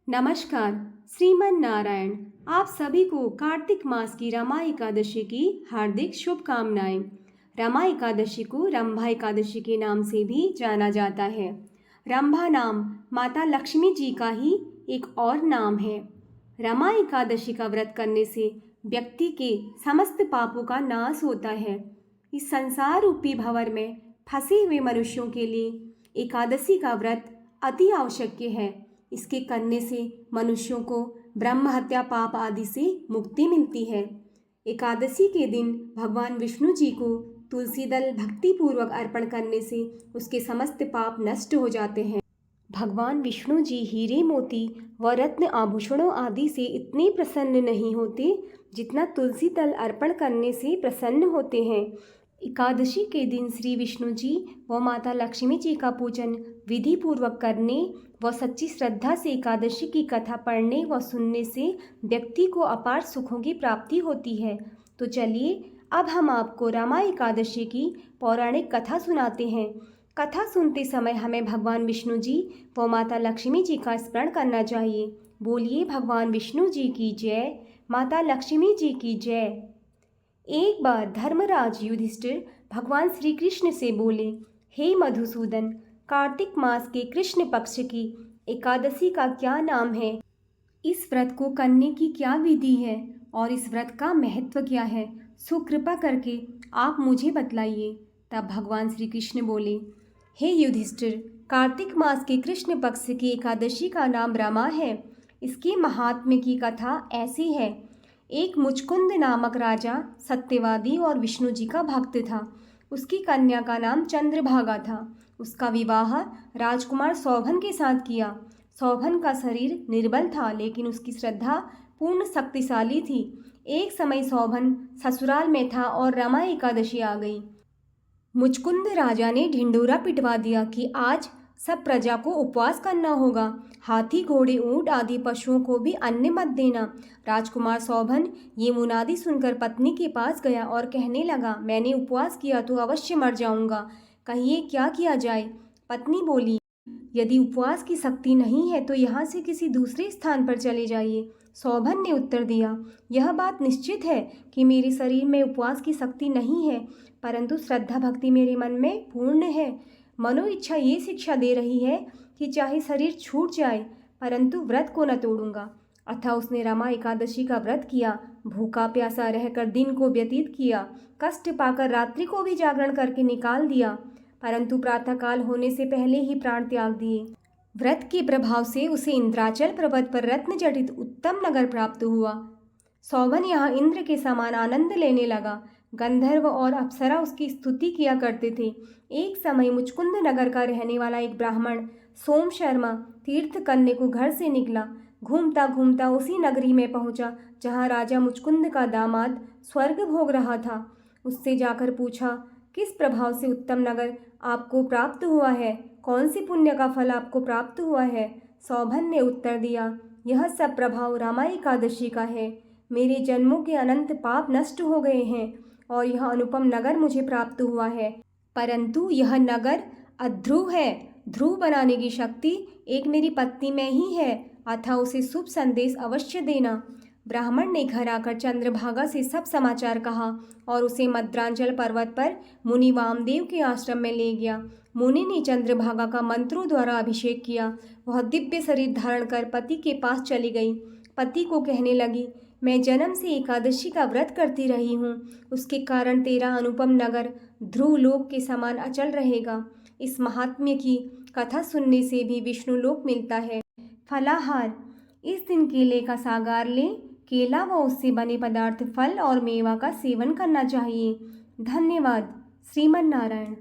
नमस्कार। श्रीमन नारायण। आप सभी को कार्तिक मास की रमा एकादशी की हार्दिक शुभकामनाएं। रमा एकादशी को रंभा एकादशी के नाम से भी जाना जाता है। रंभा नाम माता लक्ष्मी जी का ही एक और नाम है। रमा एकादशी का व्रत करने से व्यक्ति के समस्त पापों का नाश होता है। इस संसार रूपी भंवर में फंसे हुए मनुष्यों के लिए एकादशी का व्रत अति आवश्यक है। इसके करने से मनुष्यों को ब्रह्म हत्या पाप आदि से मुक्ति मिलती है। एकादशी के दिन भगवान विष्णु जी को तुलसी दल भक्ति पूर्वक अर्पण करने से उसके समस्त पाप नष्ट हो जाते हैं। भगवान विष्णु जी हीरे मोती व रत्न आभूषणों आदि से इतने प्रसन्न नहीं होते जितना तुलसी दल अर्पण करने से प्रसन्न होते हैं। एकादशी के दिन श्री विष्णु जी व माता लक्ष्मी जी का पूजन विधि पूर्वक करने व सच्ची श्रद्धा से एकादशी की कथा पढ़ने व सुनने से व्यक्ति को अपार सुखों की प्राप्ति होती है। तो चलिए अब हम आपको रमा एकादशी की पौराणिक कथा सुनाते हैं। कथा सुनते समय हमें भगवान विष्णु जी व माता लक्ष्मी जी का स्मरण करना चाहिए। बोलिए भगवान विष्णु जी की जय, माता लक्ष्मी जी की जय। एक बार धर्मराज युधिष्ठिर भगवान श्री कृष्ण से बोले, हे मधुसूदन, कार्तिक मास के कृष्ण पक्ष की एकादशी का क्या नाम है? इस व्रत को करने की क्या विधि है और इस व्रत का महत्व क्या है? सो कृपा करके आप मुझे बतलाइए। तब भगवान श्री कृष्ण बोले, हे युधिष्ठिर, कार्तिक मास के कृष्ण पक्ष की एकादशी का नाम रमा है। इसके महात्म्य की कथा ऐसी है। एक मुचकुंद नामक राजा सत्यवादी और विष्णु जी का भक्त था। उसकी कन्या का नाम चंद्रभागा था। उसका विवाह राजकुमार सौभन के साथ किया। सौभन का शरीर निर्बल था लेकिन उसकी श्रद्धा पूर्ण शक्तिशाली थी। एक समय सौभन ससुराल में था और रमा एकादशी आ गई। मुचकुंद राजा ने ढिंढोरा पिटवा दिया कि आज सब प्रजा को उपवास करना होगा। हाथी, घोड़े, ऊंट आदि पशुओं को भी अन्न मत देना। राजकुमार सौभन ये मुनादी सुनकर पत्नी के पास गया और कहने लगा, मैंने उपवास किया तो अवश्य मर जाऊंगा, कहिए क्या किया जाए? पत्नी बोली, यदि उपवास की शक्ति नहीं है तो यहाँ से किसी दूसरे स्थान पर चले जाइए। सौभन ने उत्तर दिया, यह बात निश्चित है कि मेरे शरीर में उपवास की शक्ति नहीं है, परंतु श्रद्धा भक्ति मेरे मन में पूर्ण है। मनो इच्छा ये शिक्षा दे रही है कि चाहे शरीर छूट जाए परंतु व्रत को न तोड़ूंगा। अतः उसने रमा एकादशी का व्रत किया। भूखा प्यासा रहकर दिन को व्यतीत किया। कष्ट पाकर रात्रि को भी जागरण करके निकाल दिया, परंतु प्रातःकाल होने से पहले ही प्राण त्याग दिए। व्रत के प्रभाव से उसे इंद्राचल पर्वत पर रत्न जटित उत्तम नगर प्राप्त हुआ। सौभन यहाँ इंद्र के समान आनंद लेने लगा। गंधर्व और अप्सरा उसकी स्तुति किया करते थे। एक समय मुचकुंद नगर का रहने वाला एक ब्राह्मण सोम शर्मा तीर्थ करने को घर से निकला। घूमता घूमता उसी नगरी में पहुंचा जहां राजा मुचकुंद का दामाद स्वर्ग भोग रहा था। उससे जाकर पूछा, किस प्रभाव से उत्तम नगर आपको प्राप्त हुआ है? कौन सी पुण्य का फल आपको प्राप्त हुआ है? सौभन ने उत्तर दिया, यह सब प्रभाव रमा एकादशी का है। मेरे जन्मों के अनंत पाप नष्ट हो गए हैं और यह अनुपम नगर मुझे प्राप्त हुआ है, परंतु यह नगर अध्रुव है। ध्रुव बनाने की शक्ति एक मेरी पत्नी में ही है, अतः उसे शुभ संदेश अवश्य देना। ब्राह्मण ने घर आकर चंद्रभागा से सब समाचार कहा और उसे मद्रांचल पर्वत पर मुनि वामदेव के आश्रम में ले गया। मुनि ने चंद्रभागा का मंत्रों द्वारा अभिषेक किया। वह दिव्य शरीर धारण कर पति के पास चली गई। पति को कहने लगी, मैं जन्म से एकादशी का व्रत करती रही हूँ, उसके कारण तेरा अनुपम नगर ध्रुव लोक के समान अचल रहेगा। इस महात्म्य की कथा सुनने से भी विष्णु लोक मिलता है। फलाहार, इस दिन केले का सागार लें। केला व उससे बने पदार्थ, फल और मेवा का सेवन करना चाहिए। धन्यवाद। श्रीमन नारायण।